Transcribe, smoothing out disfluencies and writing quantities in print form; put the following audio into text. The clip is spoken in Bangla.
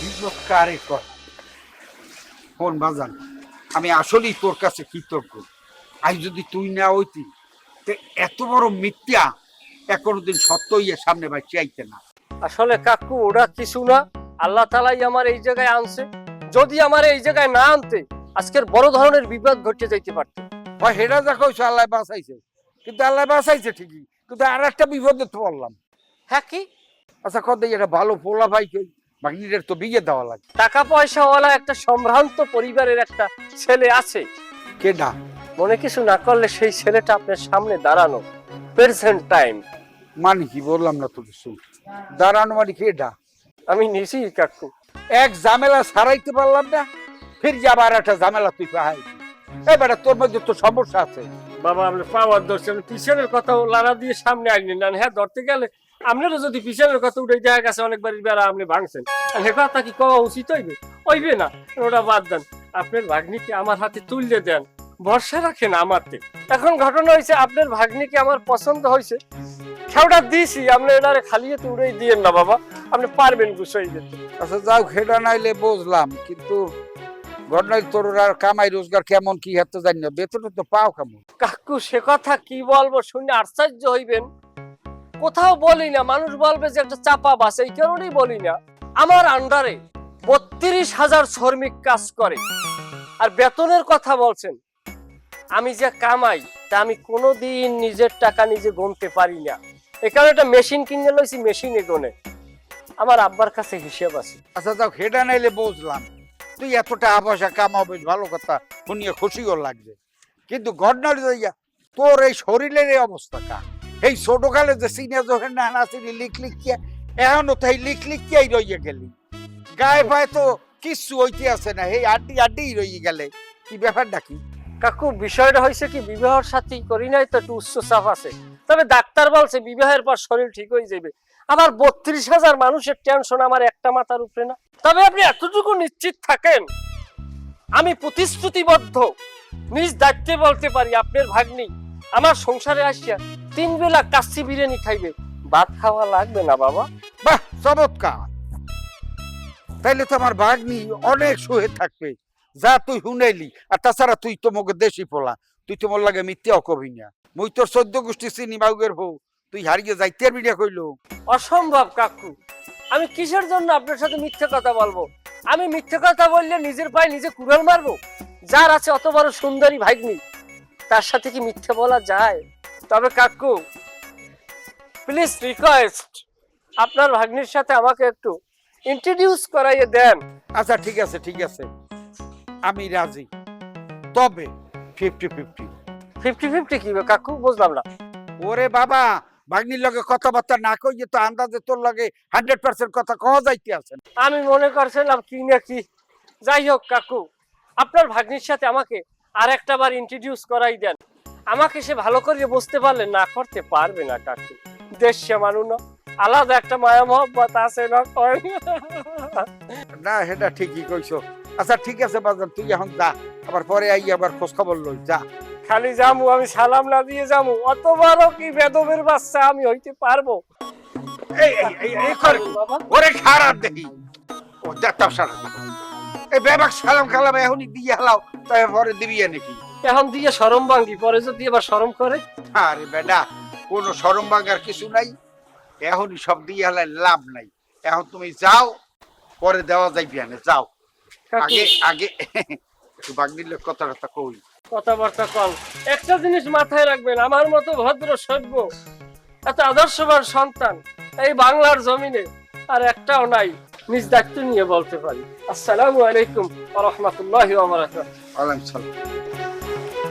বিপদ কারে কর ফোন বাজান, আমি আসলেই তোর কাছে কৃতজ্ঞ। আজ যদি তুই না হইতি তে এত বড় মিথ্যা কোনোদিন সত্য হইয়া সামনে ভাই চাইতে না। আসলে কাকু ওরা কিছু না, আল্লাহ তাআলাই আমার এই জায়গায় আনছে। যদি আমার এই জায়গায় না আনতে আজকের বড় ধরনের বিপদ ঘটে যাইতে পারত। হয় হেরা যা কইছো আল্লাহ বাঁচাইছে, কিন্তু আল্লাহ বাঁচাইছে ঠিকই, কিন্তু আর একটা বিপদে তো পড়লাম। হ্যাঁ কি? আচ্ছা কত এটা ভালো পোলা ভাই কই বাকিদের তো বিয়ে দেওয়া লাগে। টাকা পয়সাওয়ালা একটা সম্ভ্রান্ত পরিবারের একটা ছেলে আছে, কেডা? মনে কিছু না করলে সেই ছেলেটা আপনার সামনে দাঁড়ানো প্রেজেন্ট টাইম। মানে কি বললাম না তো কিছু, দাঁড়ানো মানে কেডা? আমি নিজেই কাকু। এক ঝামেলা সারাইতে পারলাম না, ফির যাবার একটা ঝামেলা তুই পাহাই। এবারে তোর মধ্যে তো সমস্যা আছে। বাবা আপনি পাওয়ার ধরছেন, পিছনের কথা লাড়া দিয়ে সামনে আনলেন না। হ্যাঁ ধরতে গেলে আপনারও যদি পিছনের কথা উঠে দেখা গেছে অনেকবারই বেড়া আপনি ভাঙছেন, সে কথা কি কওয়া উচিত হইবে? হইবে না, ওটা বাদ দেন। আপনার ভাগ্নিকে আমার হাতে তুললে দেন, ভরসা রাখেন আমারতে। এখন ঘটনা হয়েছে আপনার ভাগ্নিকে আমার পছন্দ হয়েছে, খেওটা দিয়েছি, আপনি এটারে খালিয়ে তো উড়েই দিয়েন না বাবা, আপনি পারবেন গুছাই দিতে। আচ্ছা যাও, খেডা নাইলে বুঝলাম, কিন্তু ঘটনায় তোর আর কামাই রোজগার কেমন কি হাতে জানি না, বেতন তো পাও কেমন? কাকু সে কথা কি বলবো, শুনে আশ্চর্য হইবেন। কোথাও বলি না, মানুষ বলবে যে একটা চাপা বাস, এই কারণেই বলি না। আমার আন্ডারে ৩২,০০০ শ্রমিক কাজ করে, আর বেতনের কথা বলছেন। আমি যে কামাই তা আমি কোনোদিন নিজের টাকা নিজে গুনতে পারি না, এ কারণে একটা মেশিন কিনে লইছি, মেশিনে গুনে। আমার আব্বার কাছে হিসেব আছে। আচ্ছা যাও, খেডা নাইলে বুঝলাম তুই এতটা পয়সা কামাবে, ভালো কথা শুনিয়ে খুশিও লাগবে, কিন্তু ঘটনার যাইয়া তোর এই শরীরের এই অবস্থা কা, এই ছোটকালে যে সিনিয়া যখন না নাচিনি লিখ লিখিয়া, এখনো তো এই লিখ লিখিয়াই রইয়া গেলি, গায়ে পায়ে তো কিচ্ছু হইতে আছে না, এই আড্ডি আড্ডি রইয়ে গেলে, কি ব্যাপারটা কি? কাকু বিষয়টা হয়েছে কি, বিবাহের সাথেই করি নাই তো, একটু উচ্চ চাপ আছে। তবে ডাক্তার বলছে বিবাহের পর শরীর ঠিক হয়ে যাবে। আবার ৩২,০০০ মানুষের টেনশন আমার একটা মাথার উপরে না। তবে আপনি এতটুকু নিশ্চিত থাকেন, আমি প্রতিশ্রুতিবদ্ধ, নিজ দায়িত্বে বলতে পারি, আপনার ভাগ্নি আমার সংসারে আসিয়া ৩ বেলা কাচ্চি বিরিয়ানি খাইবে, ভাত খাওয়া লাগবে না বাবা। বাহ চমৎকার, তাইলে তো আমার ভাগ্নি অনেক সুখে থাকবে। যা তুই শুনাইলি, আর তাছাড়া তুই তো মোকে দেশি পোলা, তুই তো মোর লাগে মিথ্যা কবি না, মুই তোর ১৪ গোষ্ঠী চিনি বাউগের হো, তুই হারিয়ে যাইতে আর বিড়িয়া কইলো। অসম্ভব কাকু, আমি কিসের জন্য আপনার সাথে মিথ্যে কথা বলবো? আমি মিথ্যে কথা বললে নিজের পায়ে নিজে কুড়াল মারবো? যার আছে অত বড় সুন্দরী ভাগ্নি, তার সাথে কি মিথ্যে বলা যায়? তবে কাকু প্লিজ রিকোয়েস্ট, আপনার ভাগ্নির সাথে আমাকে একটু ইন্ট্রোডিউস করাইয়ে দেন। আচ্ছা ঠিক আছে ঠিক আছে, আমি রাজি, তবে 50-50। 50-50 কি কাকু, বুঝলাম না। ওরে বাবা, ভাগ্নির লগে কথাবার্তা না কইয়ে তো আন্দাজে তোর লগে 100% কথা কওয়া যাইতে আছে। আমি মনে করছিলাম কি না কি। যাই হোক কাকু, আপনার ভাগ্নির সাথে আমাকে আর একটা বার ইন্ট্রোডিউস করাই দেন। আমাকে সে ভালো করে বুঝতে পারলে না করতে পারবে না কাকু। দেশ সে মানুষ না, আলাদা একটা মায়া মহব্বত আছে না? না সেটা ঠিকই কইছো। আচ্ছা ঠিক আছে বাজান, তুই এখন যা, আবার পরে আই আবার খোঁজ খবর লই, যা। খালি যামু, আমি সালাম না দিয়ে যামু? অত বড় কি বেদবের বাচ্চা আমি হইতে পারবো? এই এই এই এই কর বাবা ওরে খারাপ দেখি, ও দেখতাম সারা এই বেবাক সালাম কালাম এখনই দিয়ে হালাও, তাই পরে দিবি নাকি? এখন দিয়ে শরম ভাঙ্গি, পরে যদি এবার শরম করে? আরে বেটা, কোনো শরম ভাঙার কিছু নাই, এখনই সব দিয়ে হালাই লাভ নাই। এখন তুমি যাও, পরে দেওয়া যাইবি না, যাও। আগে আগে একটু বাগনির লোক কথাটা কই। কথাবার্তা কম। একটা জিনিস মাথায় রাখবেন, আমার মতো ভদ্র সভ্য এত আদর্শবান সন্তান এই বাংলার জমিনে আর একটাও নাই। নিজ দায়িত্ব নিয়ে বলতে পারি। আসসালামু আলাইকুম ওয়া রাহমাতুল্লাহি ওয়া বারাকাতুহু। ওয়ালাইকুম সালাম।